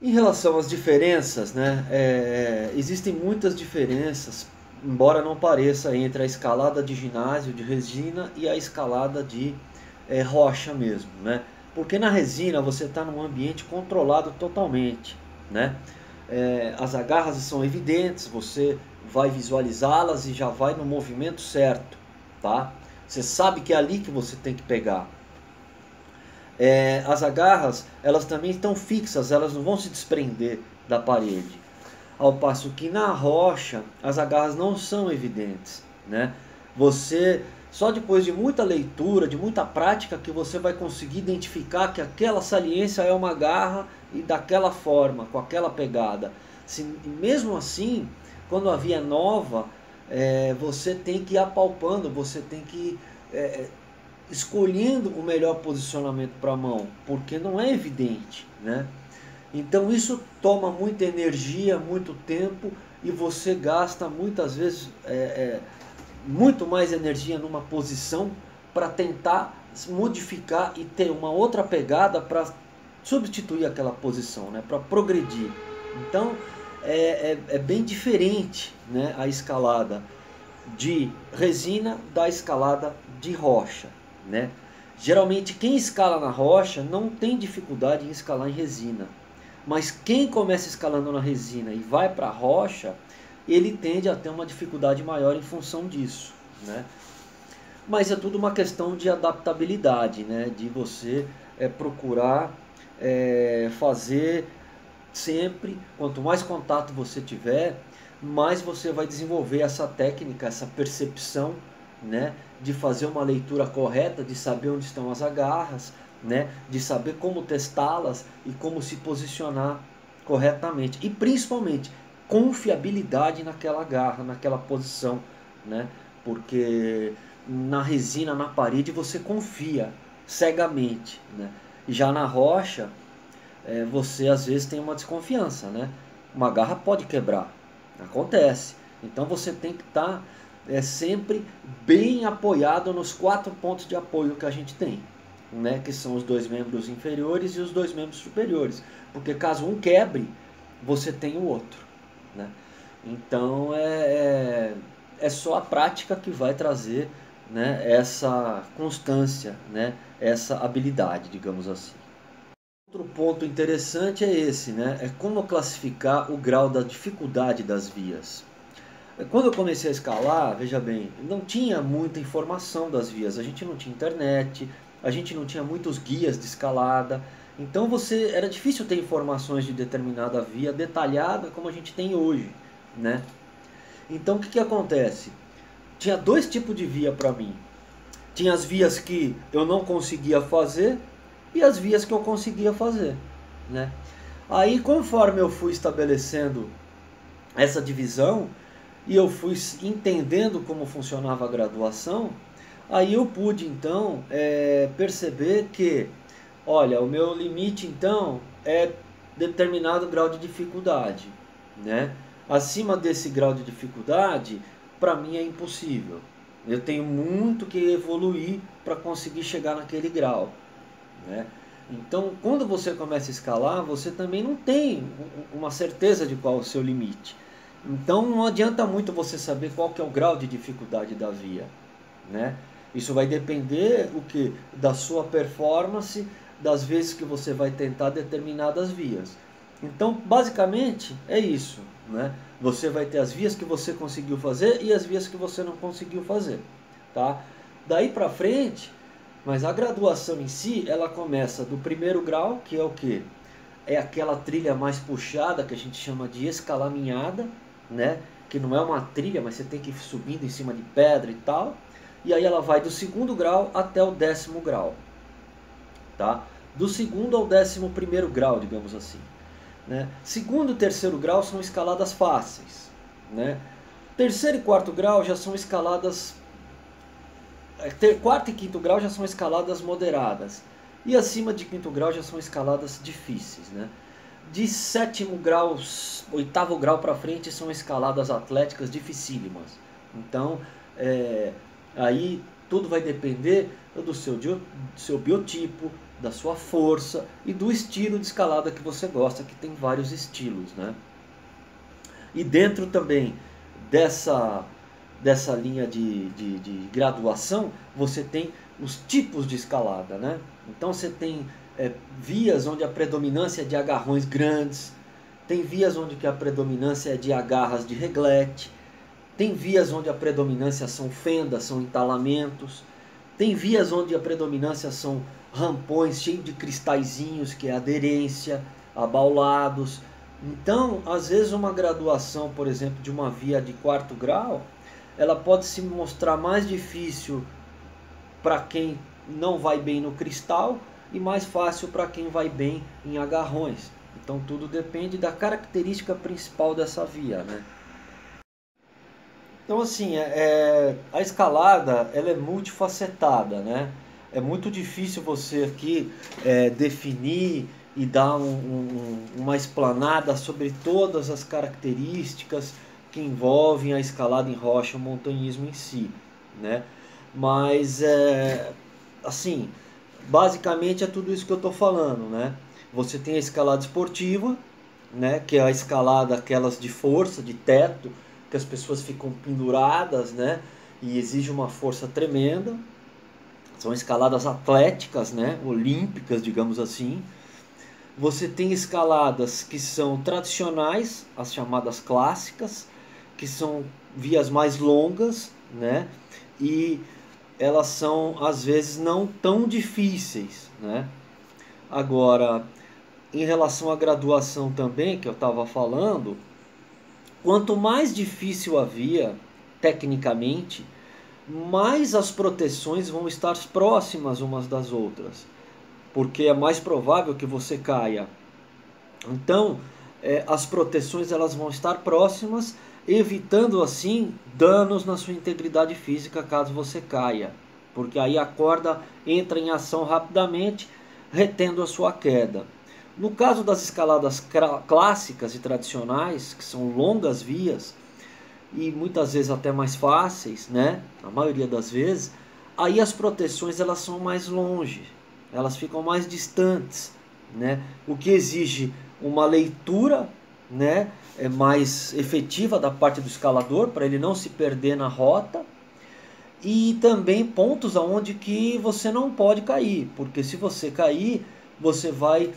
Em relação às diferenças, né, existem muitas diferenças, embora não pareça, entre a escalada de ginásio, de resina, e a escalada de rocha mesmo, né? Porque na resina você está num ambiente controlado totalmente, né? As agarras são evidentes, você vai visualizá-las e já vai no movimento certo, tá? Você sabe que é ali que você tem que pegar. As agarras, elas também estão fixas, elas não vão se desprender da parede. Ao passo que na rocha, as agarras não são evidentes, né? Você, só depois de muita leitura, de muita prática, que você vai conseguir identificar que aquela saliência é uma agarra e daquela forma, com aquela pegada. Mesmo assim, quando a via é nova, você tem que ir apalpando, você tem que ir escolhendo o melhor posicionamento para a mão, porque não é evidente, né? Então isso toma muita energia, muito tempo, e você gasta muitas vezes muito mais energia numa posição para tentar modificar e ter uma outra pegada para substituir aquela posição, né? Para progredir. Então é bem diferente, né, a escalada de resina da escalada de rocha, né? Geralmente quem escala na rocha não tem dificuldade em escalar em resina, mas quem começa escalando na resina e vai para a rocha, ele tende a ter uma dificuldade maior em função disso, né? Mas é tudo uma questão de adaptabilidade, né? De você procurar fazer sempre, quanto mais contato você tiver, mais você vai desenvolver essa técnica, essa percepção, né, de fazer uma leitura correta, de saber onde estão as agarras, né, de saber como testá-las e como se posicionar corretamente. E principalmente, confiabilidade naquela agarra, naquela posição, né, porque na resina, na parede, você confia cegamente, né? Já na rocha, você às vezes tem uma desconfiança, né? Uma garra pode quebrar, acontece. Então você tem que estar sempre bem apoiado nos 4 pontos de apoio que a gente tem, né? Que são os 2 membros inferiores e os 2 membros superiores, porque caso um quebre, você tem o outro, né? Então é só a prática que vai trazer, né, essa constância, né, essa habilidade, digamos assim. Outro ponto interessante é esse, né? É como classificar o grau da dificuldade das vias. Quando eu comecei a escalar, veja bem, não tinha muita informação das vias. A gente não tinha internet, a gente não tinha muitos guias de escalada. Então era difícil ter informações de determinada via detalhada como a gente tem hoje, né? Então o que acontece? Tinha 2 tipos de via para mim. Tinha as vias que eu não conseguia fazer e as vias que eu conseguia fazer, né? Aí, conforme eu fui estabelecendo essa divisão e eu fui entendendo como funcionava a graduação, aí eu pude então perceber que, olha, o meu limite então é determinado grau de dificuldade, né? Acima desse grau de dificuldade, para mim é impossível. Eu tenho muito que evoluir para conseguir chegar naquele grau, né? Então, quando você começa a escalar, você também não tem uma certeza de qual é o seu limite. Então, não adianta muito você saber qual que é o grau de dificuldade da via, né? Isso vai depender o que da sua performance, das vezes que você vai tentar determinadas vias. Então, basicamente é isso, né? Você vai ter as vias que você conseguiu fazer e as vias que você não conseguiu fazer, tá? Daí para frente, mas a graduação em si, ela começa do primeiro grau, que é o que? É aquela trilha mais puxada, que a gente chama de escalaminhada, né? Que não é uma trilha, mas você tem que ir subindo em cima de pedra e tal. E aí ela vai do segundo grau até o 10º grau, tá? Do segundo ao 11º grau, digamos assim, né? Segundo e terceiro grau são escaladas fáceis, né? Terceiro e quarto grau já são escaladas... Quarto e quinto grau já são escaladas moderadas. E acima de quinto grau já são escaladas difíceis, né? De 7º grau, 8º grau para frente são escaladas atléticas dificílimas. Então, aí tudo vai depender do seu biotipo, da sua força e do estilo de escalada que você gosta, que tem vários estilos, né? E dentro também dessa linha de graduação, você tem os tipos de escalada, né? Então você tem vias onde a predominância é de agarrões grandes, tem vias onde que a predominância é de agarras de reglete, tem vias onde a predominância são fendas, são entalamentos, tem vias onde a predominância são rampões cheios de cristalzinhos, que é aderência, abaulados. Então, às vezes uma graduação, por exemplo, de uma via de 4º grau, ela pode se mostrar mais difícil para quem não vai bem no cristal e mais fácil para quem vai bem em agarrões. Então tudo depende da característica principal dessa via, né? Então assim, a escalada ela é multifacetada, né? É muito difícil você aqui definir e dar uma explanada sobre todas as características que envolvem a escalada em rocha, o montanhismo em si, né? Mas assim, basicamente é tudo isso que eu estou falando, né? Você tem a escalada esportiva, né? Que é a escalada aquelas de força, de teto, que as pessoas ficam penduradas, né? E exige uma força tremenda. São escaladas atléticas, né? Olímpicas, digamos assim. Você tem escaladas que são tradicionais, as chamadas clássicas, que são vias mais longas, né? E elas são às vezes não tão difíceis, né? Agora, em relação à graduação também, que eu estava falando, quanto mais difícil a via, tecnicamente, mais as proteções vão estar próximas umas das outras, porque é mais provável que você caia. Então, as proteções elas vão estar próximas, evitando assim danos na sua integridade física caso você caia, porque aí a corda entra em ação rapidamente, retendo a sua queda. No caso das escaladas clássicas e tradicionais, que são longas vias e muitas vezes até mais fáceis, né? A maioria das vezes, aí as proteções elas são mais longe, elas ficam mais distantes, né? O que exige uma leitura, né, mais efetiva da parte do escalador para ele não se perder na rota, e também pontos aonde que você não pode cair, porque se você cair, você vai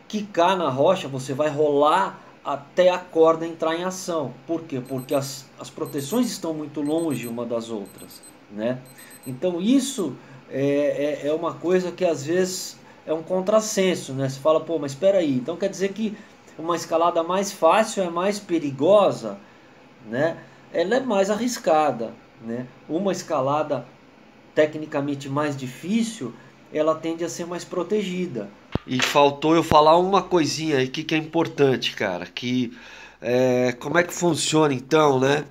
quicar na rocha, você vai rolar até a corda entrar em ação. Por quê? Porque as proteções estão muito longe uma das outras, né? Então isso é uma coisa que às vezes é um contrassenso, né? Você fala, pô, mas espera aí, então quer dizer que uma escalada mais fácil é mais perigosa, né? Ela é mais arriscada, né? Uma escalada tecnicamente mais difícil, ela tende a ser mais protegida. E faltou eu falar uma coisinha aí que é importante, cara, que como é que funciona então, né?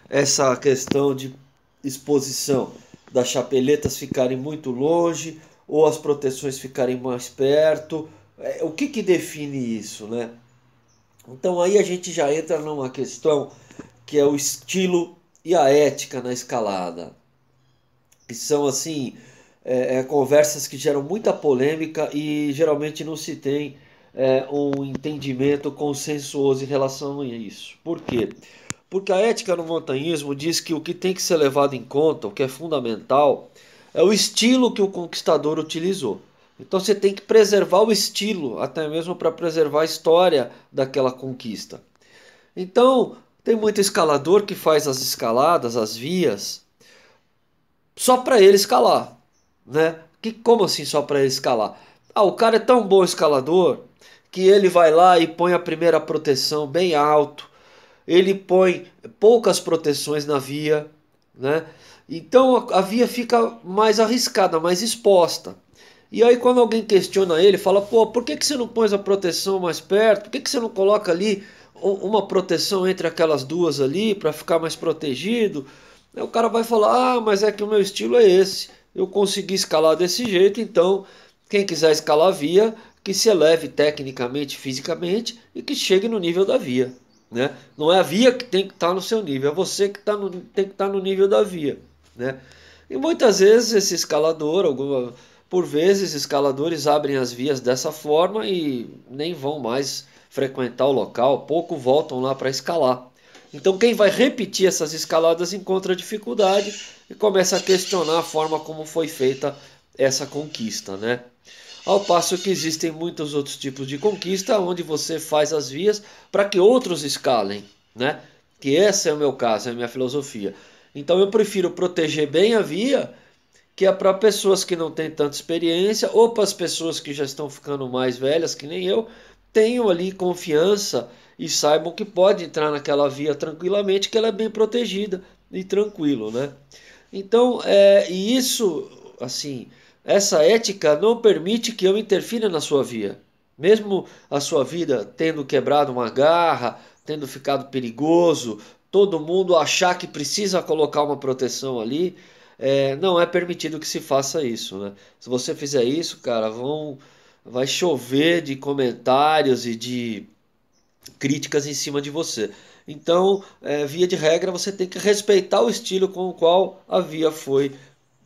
Essa questão de exposição das chapeletas ficarem muito longe ou as proteções ficarem mais perto. O que que define isso, né? Então aí a gente já entra numa questão que é o estilo e a ética na escalada, que são assim conversas que geram muita polêmica e geralmente não se tem um entendimento consensuoso em relação a isso. Por quê? Porque a ética no montanhismo diz que o que tem que ser levado em conta, o que é fundamental, é o estilo que o conquistador utilizou. Então você tem que preservar o estilo, até mesmo para preservar a história daquela conquista. Então, tem muito escalador que faz as escaladas, as vias, só para ele escalar, né? Como assim só para ele escalar? Ah, o cara é tão bom escalador que ele vai lá e põe a primeira proteção bem alto, ele põe poucas proteções na via, né? Então a via fica mais arriscada, mais exposta. E aí quando alguém questiona ele, fala, pô, por que você não põe a proteção mais perto? Por que você não coloca ali uma proteção entre aquelas duas ali para ficar mais protegido? Aí o cara vai falar, ah, mas é que o meu estilo é esse. Eu consegui escalar desse jeito, então quem quiser escalar a via, que se eleve tecnicamente, fisicamente e que chegue no nível da via, né? Não é a via que tem que estar no seu nível, é você que tem que estar no nível da via, né? E muitas vezes esse escalador, por vezes escaladores abrem as vias dessa forma e nem vão mais frequentar o local, pouco voltam lá para escalar. Então quem vai repetir essas escaladas encontra dificuldade e começa a questionar a forma como foi feita essa conquista, né? Ao passo que existem muitos outros tipos de conquista onde você faz as vias para que outros escalem, né? Que esse é o meu caso, é a minha filosofia. Então eu prefiro proteger bem a via, que é para pessoas que não têm tanta experiência ou para as pessoas que já estão ficando mais velhas, que nem eu, tenham ali confiança e saibam que pode entrar naquela via tranquilamente, que ela é bem protegida e tranquilo, né? Então, e isso, assim, essa ética não permite que eu interfira na sua via. Mesmo a sua vida tendo quebrado uma garra, tendo ficado perigoso, todo mundo achar que precisa colocar uma proteção ali, não é permitido que se faça isso, né? Se você fizer isso, cara, vai chover de comentários e de críticas em cima de você. Então, via de regra, você tem que respeitar o estilo com o qual a via foi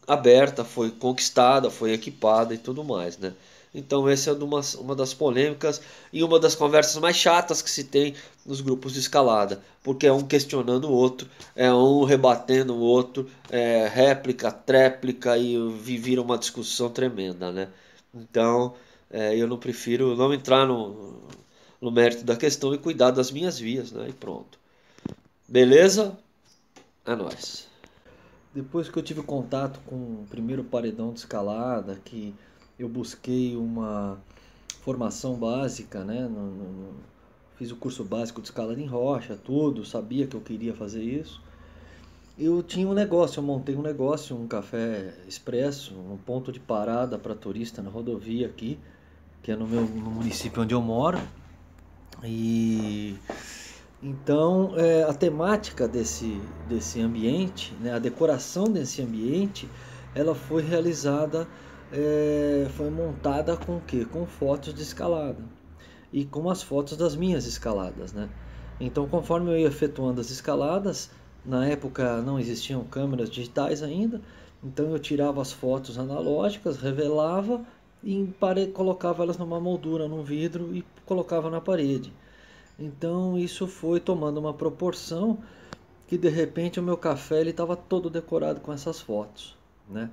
aberta, foi conquistada, foi equipada e tudo mais, né? Então, essa é uma das polêmicas e uma das conversas mais chatas que se tem nos grupos de escalada, porque é um questionando o outro, é um rebatendo o outro, réplica, tréplica e vira uma discussão tremenda, né? Então, eu não prefiro não entrar no mérito da questão e cuidar das minhas vias, né? E pronto. Beleza? É nóis. Depois que eu tive contato com o primeiro paredão de escalada, que eu busquei uma formação básica, né? Fiz o curso básico de escalada em rocha, tudo, sabia que eu queria fazer isso. Eu tinha um negócio, eu montei um negócio, um café expresso, um ponto de parada para turista na rodovia aqui, que é no município onde eu moro. E então a temática desse ambiente, né, a decoração desse ambiente, ela foi realizada, foi montada com o quê? Com fotos de escalada e com as fotos das minhas escaladas, né? Então, conforme eu ia efetuando as escaladas, na época não existiam câmeras digitais ainda, então eu tirava as fotos analógicas, revelava e colocava elas numa moldura, num vidro e colocava na parede. Então isso foi tomando uma proporção que de repente o meu café ele estava todo decorado com essas fotos, né?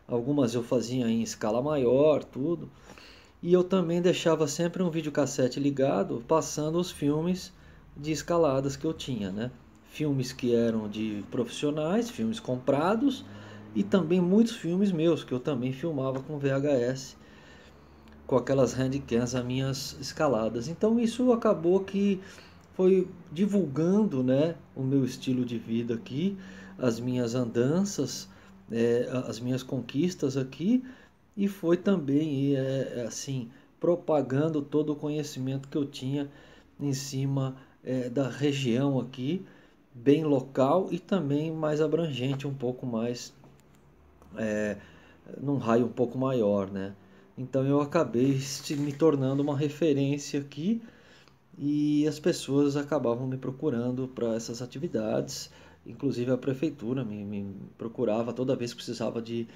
Algumas eu fazia em escala maior, tudo. E eu também deixava sempre um videocassete ligado, passando os filmes de escaladas que eu tinha, né? Filmes que eram de profissionais, filmes comprados e também muitos filmes meus que eu também filmava com VHS, com aquelas handcams as minhas escaladas. Então isso acabou que foi divulgando, né, o meu estilo de vida aqui, as minhas andanças, as minhas conquistas aqui, e foi também assim propagando todo o conhecimento que eu tinha em cima da região aqui, bem local e também mais abrangente, um pouco mais num raio um pouco maior, né? Então eu acabei me tornando uma referência aqui e as pessoas acabavam me procurando para essas atividades. Inclusive a prefeitura me procurava toda vez que precisava de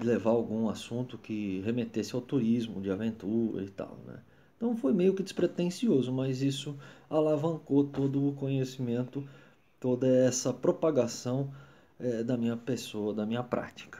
levar algum assunto que remetesse ao turismo, de aventura e tal, né? Então foi meio que despretensioso, mas isso alavancou todo o conhecimento, toda essa propagação da minha pessoa, da minha prática.